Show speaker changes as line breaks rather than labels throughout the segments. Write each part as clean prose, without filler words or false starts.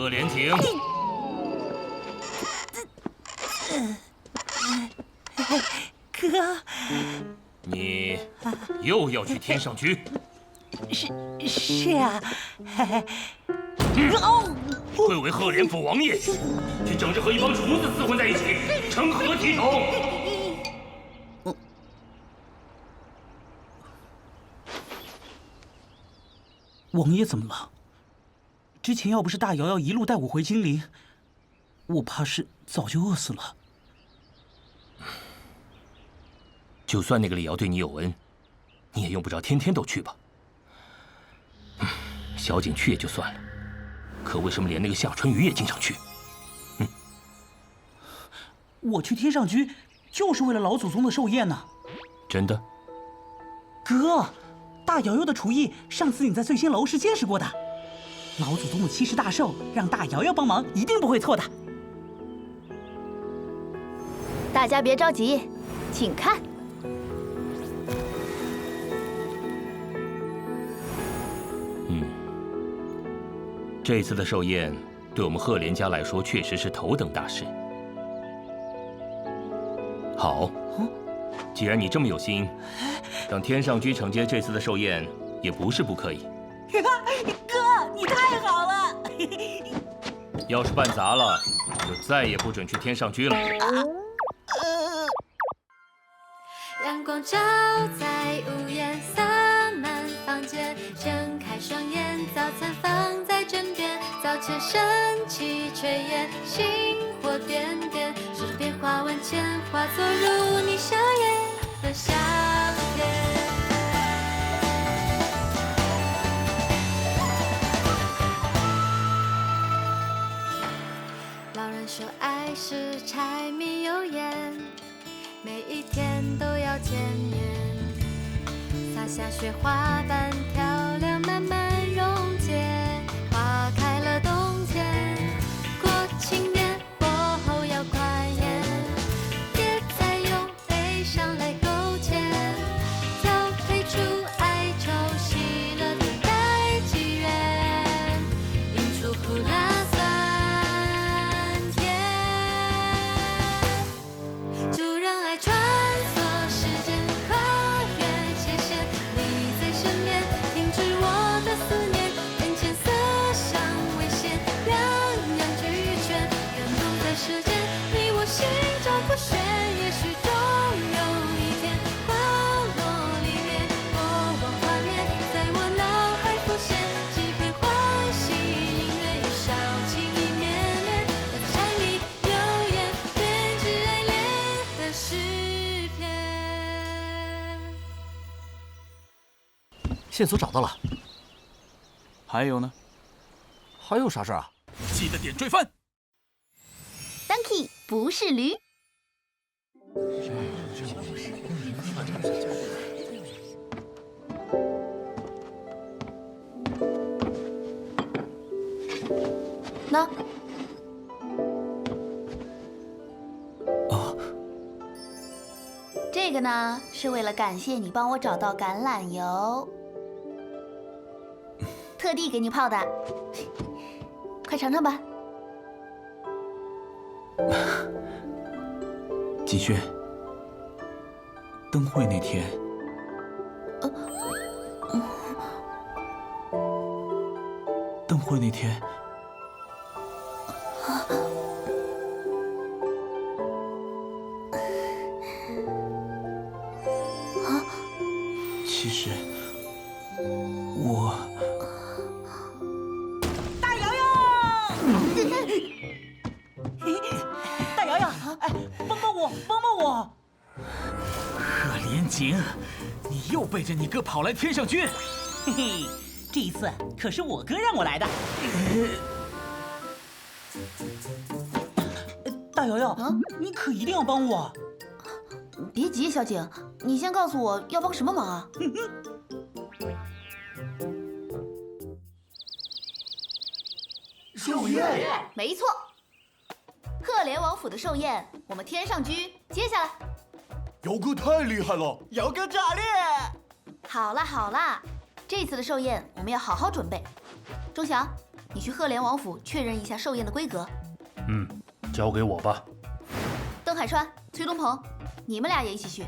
赫连景。
哥，
你又要去天上居？
是啊。
贵为赫连府王爷，却整日和一帮厨子厮混在一起，成何体统？
王爷怎么了？之前要不是大瑶瑶一路带我回金陵，我怕是早就饿死了。
就算那个李瑶对你有恩，你也用不着天天都去吧。小景去也就算了，可为什么连那个夏春雨也经常去？
我去天上居就是为了老祖宗的寿宴呢。
真的？
哥，大瑶瑶的厨艺，上次你在醉仙楼是见识过的。老祖宗的70大寿，让大瑶瑶帮忙，一定不会错的。
大家别着急，请看。
这次的寿宴，对我们赫连家来说确实是头等大事。好，既然你这么有心，让天上居承接这次的寿宴，也不是不可以。
哥，你太好了！
要是办砸了，就再也不准去天上居了。
阳光照在屋檐，洒满房间。睁开双眼，早餐放在枕边。早前升起炊烟，星火点点，诗篇画万千，化作如你笑颜的夏天。老人说爱是柴米油盐，每一天都要见面，洒下雪花般漂亮，慢慢溶解，花开了冬天，过庆典过后要宽颜，别再用悲伤来勾结，交配出哀愁，喜乐等待机缘，映出苦辣酸甜，就让爱穿梭时间，跨越界限，你在身边，停止我的思念，眼前色香味鲜，样样俱全，感动在世间，你我心照不宣，也许终有一天，花落离别，过往画面在我脑海浮现，几片欢喜音乐与烧情意绵绵，在柴米油盐编织爱恋的诗篇。
线索找到了，
还有呢？
还有啥事儿啊？
记得点追番。
Donkey 不是驴。那这个呢，是为了感谢你帮我找到橄榄油，特地给你泡的，快尝尝吧。
季轩，灯会那天，灯会那天，其实我
大瑶瑶，大瑶瑶，哎，帮帮我，帮帮我！
贺连景，你又背着你哥跑来天上君。
嘿嘿，这一次可是我哥让我来的。大瑶瑶，你可一定要帮我。
别急，小景，你先告诉我要帮什么忙啊？
寿宴，
没错，赫连王府的寿宴，我们天上居接下来。
姚哥太厉害了，
姚哥炸裂！
好啦好啦，这次的寿宴我们要好好准备。钟祥，你去赫连王府确认一下寿宴的规格。
嗯，交给我吧。
邓海川、崔东鹏，你们俩也一起去。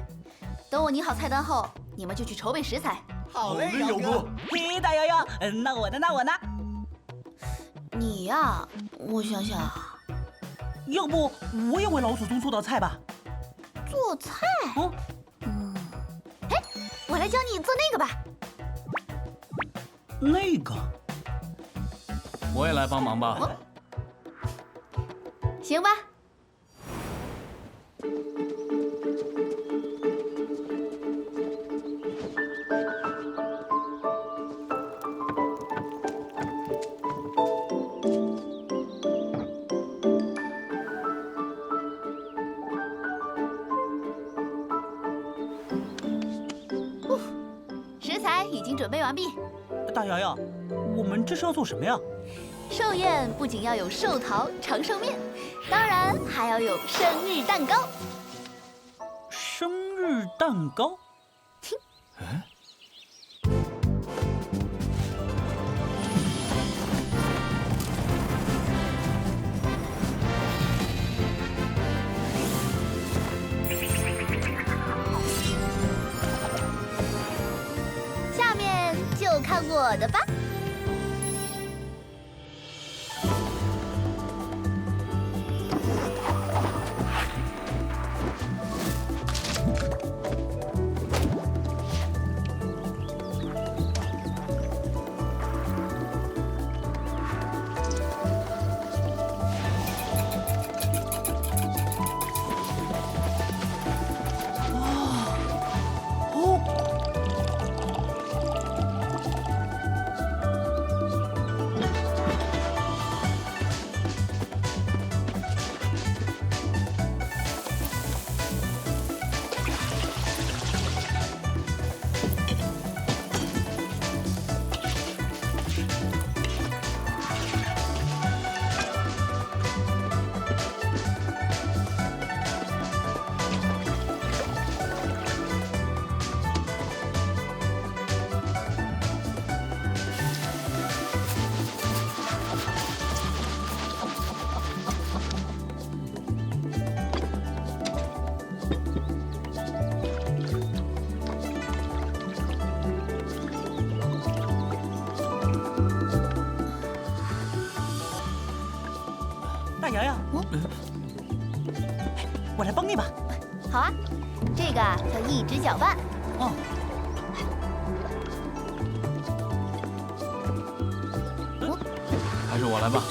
等我拟好菜单后，你们就去筹备食材。
好嘞，姚哥。
嘿，大瑶瑶，那我呢？
你呀，我想想，
要不我也为老祖宗做道菜吧？
做菜。
哦，
哎，我来教你做那个吧。
那个。
我也来帮忙吧。
行吧。食材已经准备完毕。
大瑶瑶，我们这是要做什么呀？
寿宴不仅要有寿桃、长寿面，当然还要有生日蛋糕。
生日蛋糕？
下面就看我的吧。
大瑶瑶，我来帮你吧。
好啊，这个叫一指搅拌。
哦，
还是我来吧。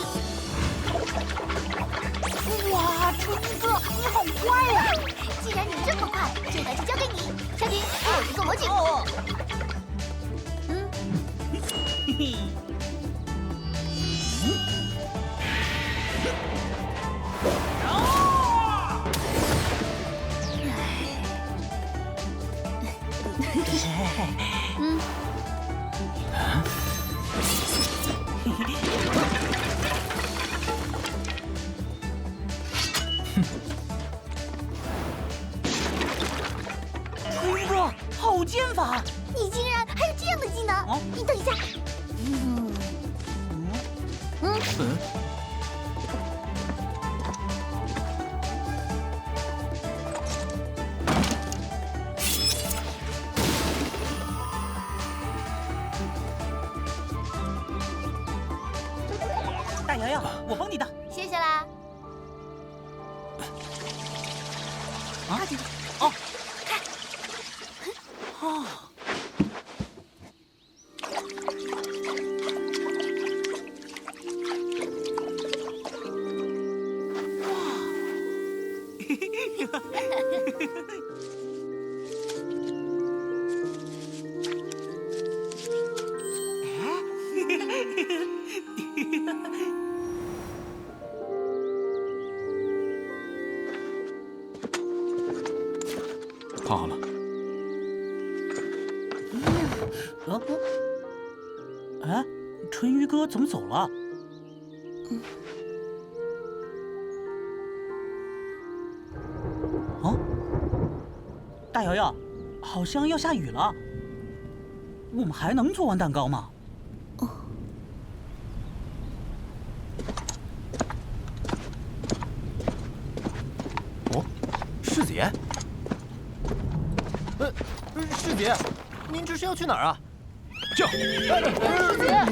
哇，春哥，你好快呀！既然你这么快，这台就交给你。小景，我去做模具。
哦，嘿嘿。春哥，好剑法！
你竟然还有这样的技能！
哦
你等一下。
大瑶瑶，我帮你的。
谢谢啦。
啊？哦，看。哦。
泡好了。
哎，春鱼哥怎么走了？哦，大瑶瑶，好像要下雨了。我们还能做完蛋糕吗？
师姐，您这是要去哪儿啊？
叫！
师姐。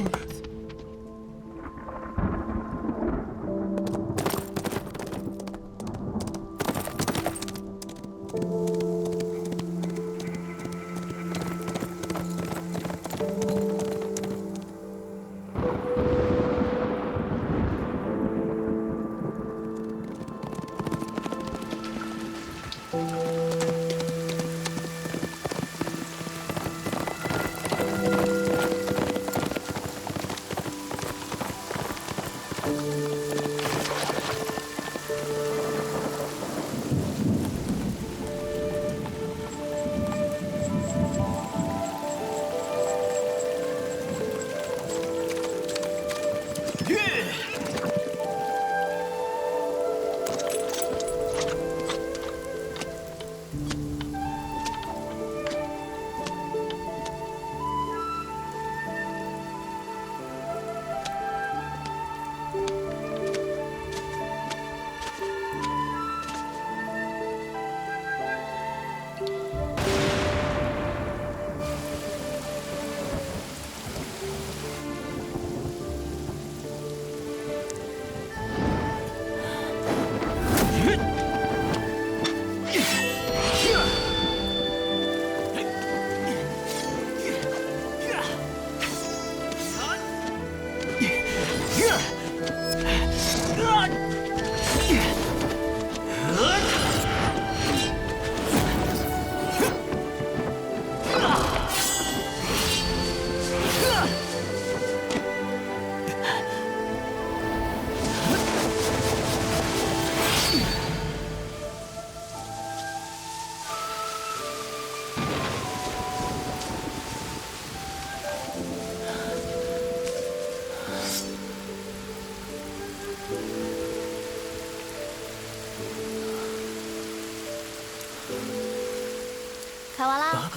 开完啦。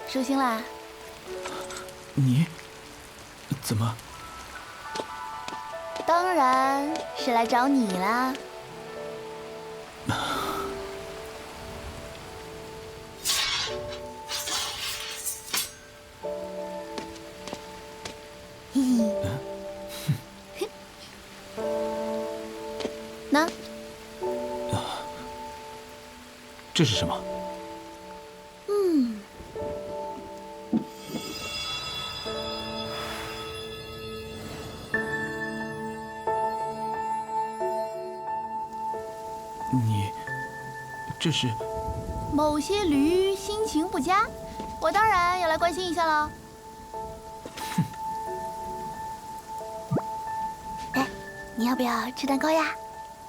收心啦。
你怎么？
当然是来找你啦。那
这是什么？你这是？
某些驴心情不佳，我当然要来关心一下了。哎，你要不要吃蛋糕呀？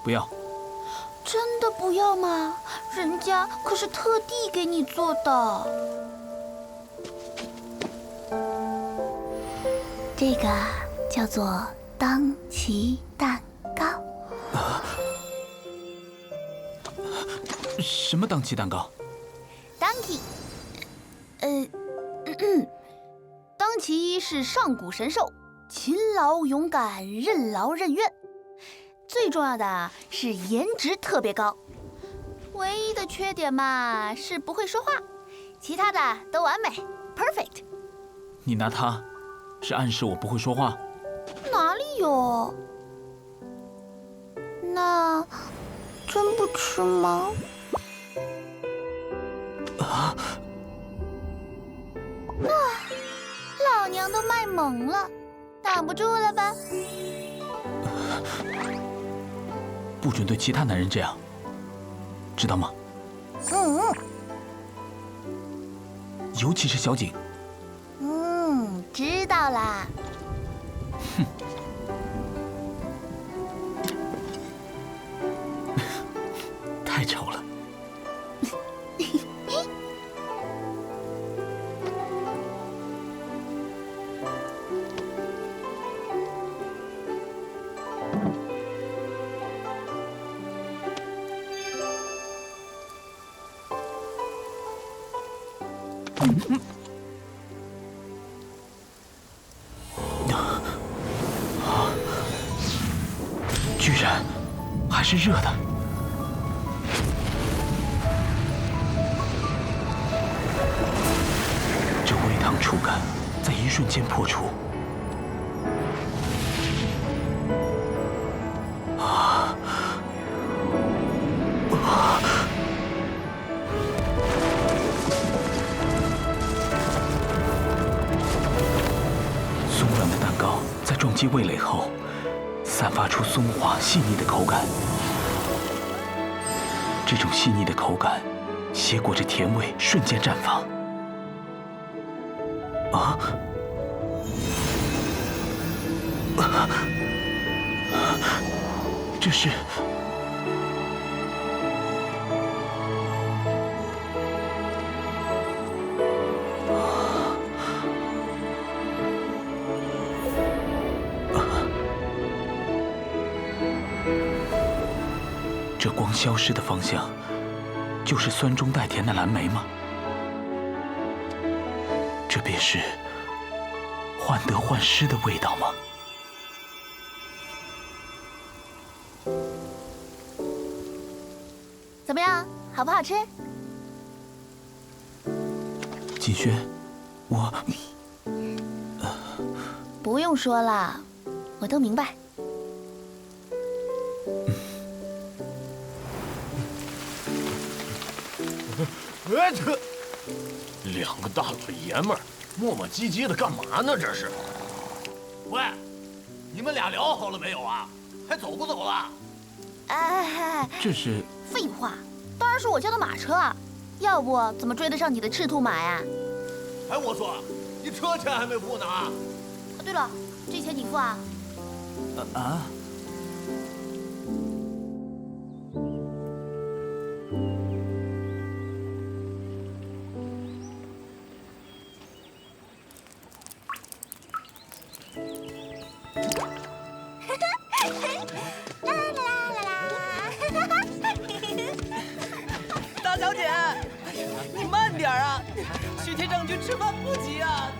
不要。
真的不要吗？人家可是特地给你做的。这个叫做当期蛋糕。
什么当期蛋糕？
当期，当期是上古神兽，勤劳勇敢，任劳任怨。最重要的是颜值特别高，唯一的缺点嘛是不会说话，其他的都完美 ，perfect。
你拿它是暗示我不会说话？
哪里有？那真不吃吗？啊！老娘都卖萌了，挡不住了吧？
不准对其他男人这样，知道吗？尤其是小景。
知道啦。
哼。太丑了。巨是热的。这微烫触感在一瞬间破除。松软的蛋糕在撞击味蕾后，散发出松滑细腻的口感。这种细腻的口感，携裹着甜味，瞬间绽放。这是这光消失的方向，就是酸中带甜的蓝莓吗？这便是患得患失的味道吗？
怎么样，好不好吃？
锦轩，我
不用说了，我都明白。
哎，这两个大老爷们儿磨磨唧唧的干嘛呢？这是？喂，你们俩聊好了没有啊？还走不走了？
哎，
这是
废话，当然是我叫的马车啊，要不怎么追得上你的赤兔马呀？
哎，我说，你车钱还没付呢啊！
对了，这钱你付啊？
啊。
大小姐，你慢点啊，去天上君吃饭不急啊。